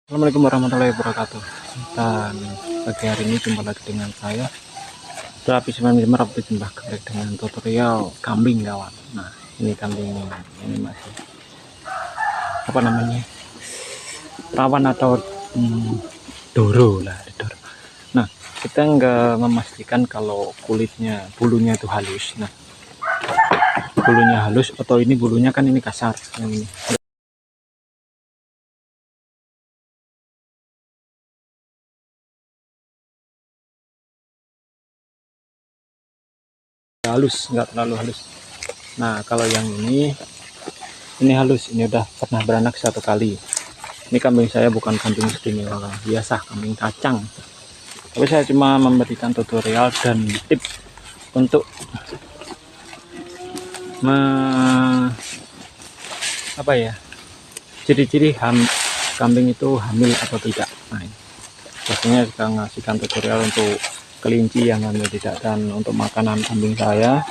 Assalamualaikum warahmatullahi wabarakatuh. Dan pagi hari ini jumpa lagi dengan saya Terapi Semen jumpa kembali dengan tutorial kambing kawan. Nah ini kambing ini masih apa namanya rawan atau doro lah doro. Nah kita nggak memastikan kalau kulitnya bulunya itu halus. Nah bulunya halus atau ini bulunya kan ini kasar yang ini. Halus, nggak terlalu halus. Nah kalau yang ini halus, ini udah pernah beranak satu kali. Ini kambing saya bukan kambing istimewa biasa, kambing kacang, tapi saya cuma memberikan tutorial dan tips untuk apa ya, ciri-ciri kambing itu hamil atau tidak. Nah ini biasanya juga ngasihkan tutorial untuk kelinci yang hamil tidak. Dan untuk makanan kambing saya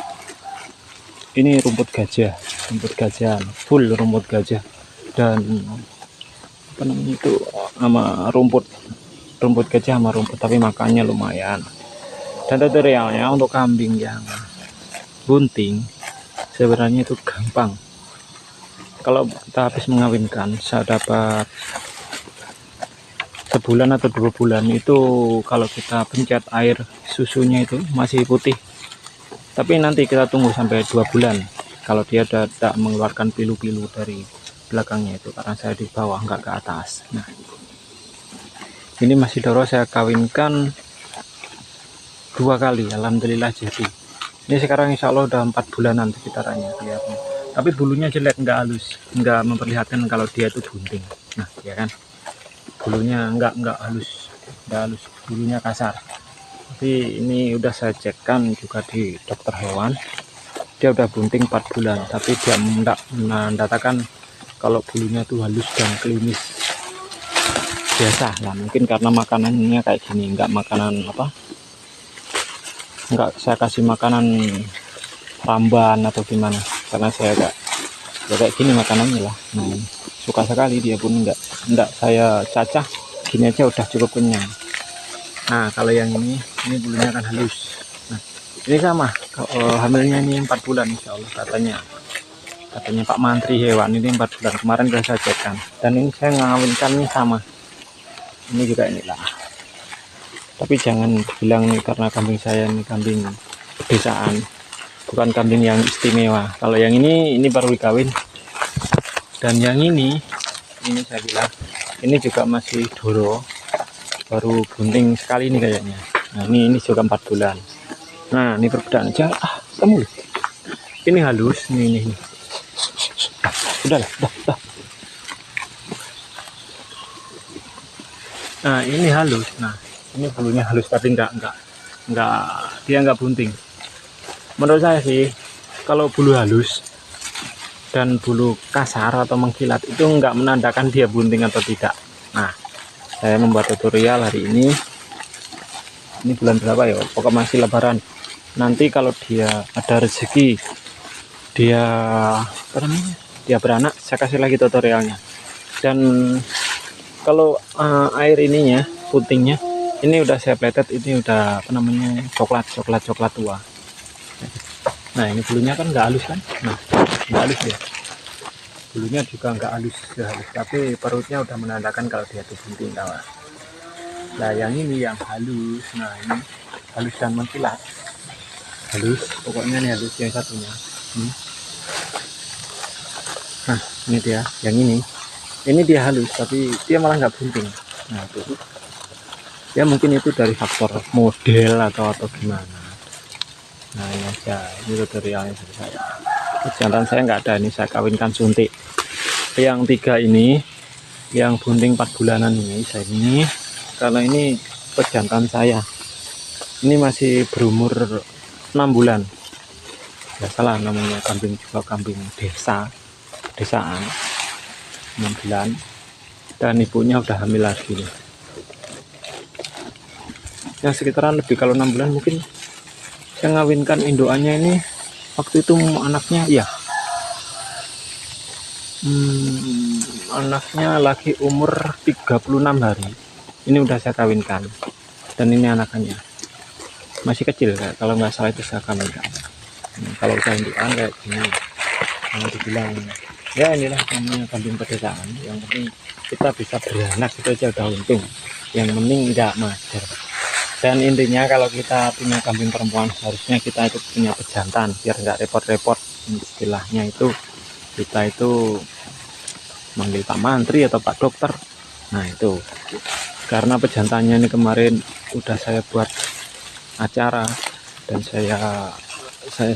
ini rumput gajah full rumput gajah dan apa namanya itu sama rumput gajah sama rumput, tapi makannya lumayan. Dan tutorialnya untuk kambing yang bunting sebenarnya itu gampang. Kalau kita habis mengawinkan, saya dapat sebulan atau 2 bulan itu, kalau kita pencet air susunya itu masih putih, tapi nanti kita tunggu sampai 2 bulan kalau dia tidak mengeluarkan pilu-pilu dari belakangnya itu, karena saya di bawah nggak ke atas. Nah ini masih doro, saya kawinkan 2 kali, alhamdulillah jadi. Ini sekarang insya Allah udah 4 bulanan sekitarannya kelihatan, tapi bulunya jelek, nggak halus, nggak memperlihatkan kalau dia itu bunting. Nah ya kan, bulunya nggak halus, bulunya kasar. Tapi ini udah saya cekkan juga di dokter hewan, dia udah bunting 4 bulan, tapi dia mendatakan kalau bulunya tuh halus dan klimis biasa lah. Mungkin karena makanannya kayak gini, nggak makanan apa, nggak saya kasih makanan ramban atau gimana, karena saya ya kayak gini makanannya lah. Nah suka sekali dia pun, enggak saya cacah gini aja udah cukup kenyang. Nah kalau yang ini bulunya kan halus. Nah ini sama, hamilnya ini 4 bulan insya Allah katanya Pak Mantri Hewan, ini 4 bulan kemarin sudah saya cekkan. Dan ini saya ngawinkannya sama, ini juga inilah. Tapi jangan bilang nih karena kambing saya ini kambing pedesaan, bukan kambing yang istimewa. Kalau yang ini baru dikawin, dan yang ini saya bilang ini juga masih doro, baru bunting sekali ini kayaknya. Nah ini juga 4 bulan. Nah ini perbedaan aja. Kamu ini halus, ini udahlah, udah. Nah ini halus, nah ini bulunya halus tapi enggak dia enggak bunting. Menurut saya sih kalau bulu halus dan bulu kasar atau mengkilat itu enggak menandakan dia bunting atau tidak. Nah saya membuat tutorial hari ini bulan berapa ya, pokok masih lebaran. Nanti kalau dia ada rezeki, dia apa namanya, dia beranak, saya kasih lagi tutorialnya. Dan kalau air ininya, putingnya ini udah saya pletet, ini udah apa namanya, coklat tua. Nah ini bulunya kan nggak halus kan, nah nggak halus ya, bulunya juga nggak halus, tapi perutnya udah menandakan kalau dia itu bunting kawan. Nah yang ini yang halus, nah ini halus dan mengkilat, halus pokoknya nih, halus yang satunya. Nah ini dia yang ini dia halus tapi dia malah nggak bunting. Nah itu ya mungkin itu dari faktor model atau gimana. Nah ini aja, ini tutorialnya dari saya. Jantan saya nggak ada, ini saya kawinkan suntik. Yang 3 ini yang bunting 4 bulanan ini karena ini pejantan saya, ini masih berumur 6 bulan ya, salah namanya, kambing juga kambing desaan 6 bulan, dan ibunya udah hamil lagi nih. Ya sekitaran lebih, kalau 6 bulan mungkin. Saya ngawinkan indukannya ini waktu itu anaknya ya anaknya lagi umur 36 hari. Ini udah saya kawinkan, dan ini anakannya masih kecil, kalau nggak salah itu saya kawinkan. Kalau udah indukan kayak gini, yang dibilang ya inilah namanya kambing pedesaan. Yang penting kita bisa beranak, itu aja udah untung. Yang penting nggak mager. Dan intinya kalau kita punya kambing perempuan, harusnya kita itu punya pejantan biar nggak repot-repot. Istilahnya itu kita itu manggil Pak Mantri atau Pak Dokter. Nah itu karena pejantannya ini kemarin udah saya buat acara dan saya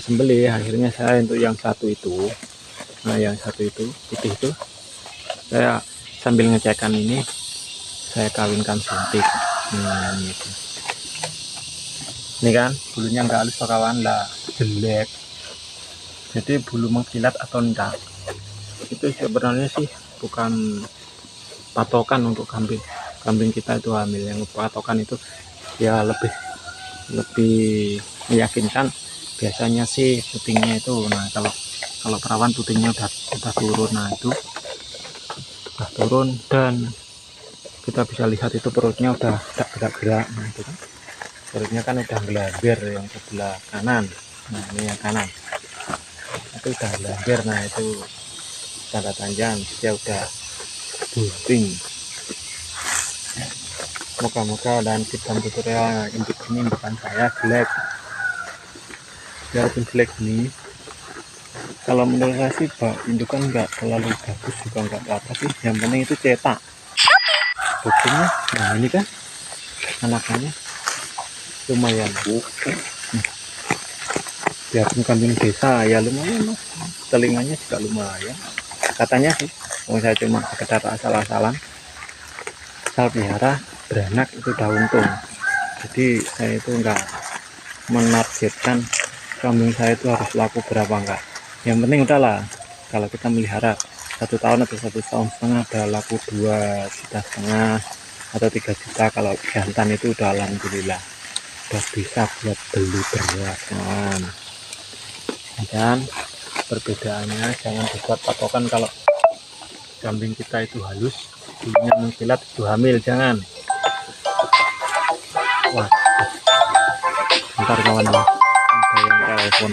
sembelih, akhirnya saya untuk yang satu itu, nah yang satu itu putih itu, saya sambil ngecekkan ini saya kawinkan suntik. Ini kan bulunya nggak halus kawan lah, jelek. Jadi bulu mengkilat atau enggak itu sebenarnya sih bukan patokan untuk kambing kita itu hamil. Yang patokan itu ya lebih meyakinkan biasanya sih putingnya itu. Nah kalau perawan putingnya udah turun, nah itu udah turun dan kita bisa lihat itu perutnya udah tidak gerak-gerak. Nah itu kan perutnya kan udah gelambir yang sebelah kanan. Nah ini yang kanan itu udah gelambir. Nah itu tanda tanda dia udah bunting. Moga-moga dan tips dan tutorial induk ini bukan saya jelek, biarpun jelek ini, kalau menurut saya sih indukan nggak terlalu bagus juga nggak apa-apa sih, yang penting itu cetak buktinya. Nah ini kan anakannya lumayan, biarpun kambing desa ya lumayan mas, telinganya juga lumayan katanya sih. Saya cuma sekedar asal-asalan, asal pelihara beranak itu udah untung. Jadi saya itu enggak menargetkan kambing saya itu harus laku berapa, enggak. Yang penting udahlah kalau kita melihara 1 tahun atau 1,5 tahun ada laku 2,5 juta atau 3 juta. Kalau jantan itu udah alhamdulillah udah bisa buat beli beras kan. Dan perbedaannya jangan dibuat patokan kalau kambing kita itu halus bulunya mengkilat itu hamil, jangan. Wah bentar kawan, ada yang telepon.